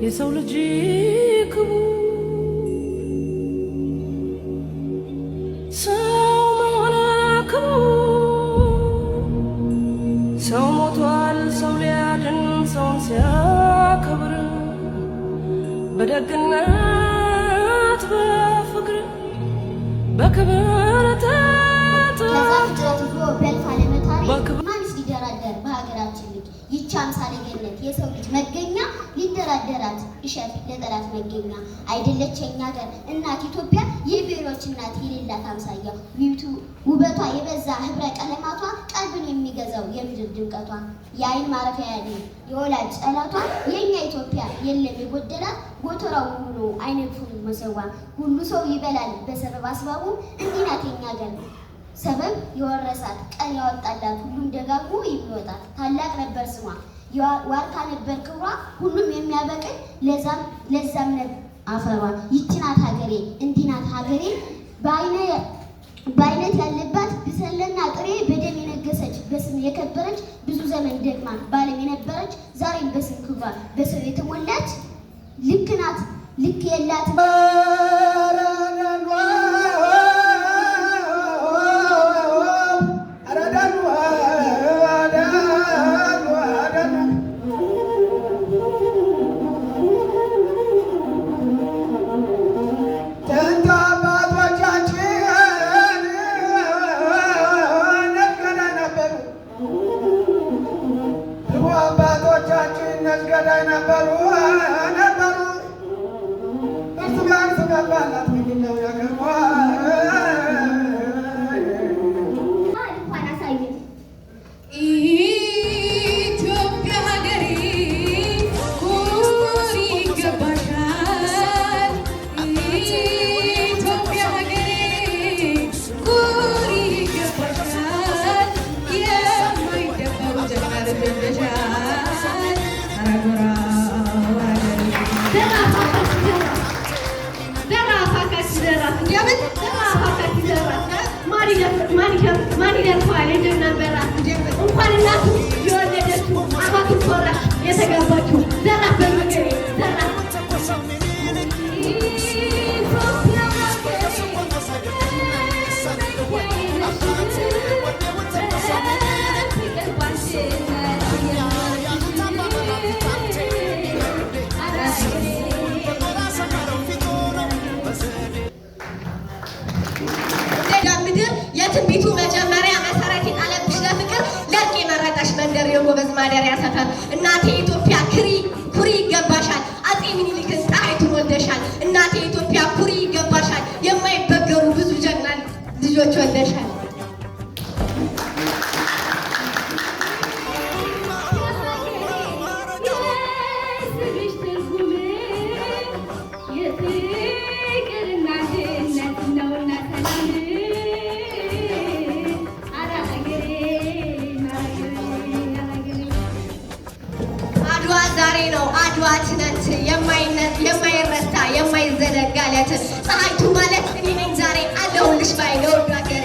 የሰው ልጅ ክቡር ሰው መሆን ክቡር ሰው ሞቷል ሰው ሊያድን ሰውን ሲያከብር በደግነት በፍቅር በክብር ማንስ ሊደራደር በሀገራችን ልጅ ይቺ አምሳለ ገነት የሰው ልጅ መገኛ ሊደራደራት እሸት ለጠላት መገኛ አይደለች የኛ ሀገር እናት ኢትዮጵያ የብሔሮች እናት የሌላት አምሳያ ውበቷ የበዛ ህብረ ቀለማቷ ቀልብን የሚገዛው የምድር ድምቀቷ የአይን ማረፊያ ያለ የወላጅ ጸላቷ የኛ ኢትዮጵያ የለም የጎደላት ጎተራው ሁሉ አይነፉን መሰዋ ሁሉ ሰው ይበላል በሰበብ አስባቡ እንዲህ ናት የኛ ሀገር ሰበብ የወረሳት ቀን ያወጣላት ሁሉም ደጋግሞ ይወጣት ታላቅ ነበር ስሟ ዋርካ ነበር ክብሯ ሁሉም የሚያበቅል ለዛም ነበር አፈሯ ይቺ ናት ሀገሬ እንዲህ ናት ሀገሬ በአይነት ያለባት ብሰለና ጥሬ በደም የነገሰች በስም የከበረች ብዙ ዘመን ደግማ ባለም የነበረች ዛሬም በስም ክብሯ በሰው የተሞላች ልክ ናት ልክ የላት ማን ይደርሰዋል የጀግና በራት እንኳን እናቱ የወለደችው አማቱ ኮራሽ የተጋባችው ዘራፍ በመገሬ ዘራፍ የትንቢቱ መጀመሪያ መሰረት የጣለብሽ ለፍቅር ለርቅ የመረጠሽ መንደር የጎበዝ ማደሪያ ሰፈር እናቴ ኢትዮጵያ ኩሪ ይገባሻል አፄ ምኒልክን ፀሐይቱን ወልደሻል እናቴ ኢትዮጵያ ኩሪ ይገባሻል የማይበገሩ ብዙ ጀግና ልጆች ወልደሻል ዛሬ ነው አድዋ ትናንት የማይረሳ የማይዘነጋ ዕለት ፀሐይቱ ማለት እኔ ነኝ ዛሬ አለሁልሽ ባይ ለወዱ ሀገር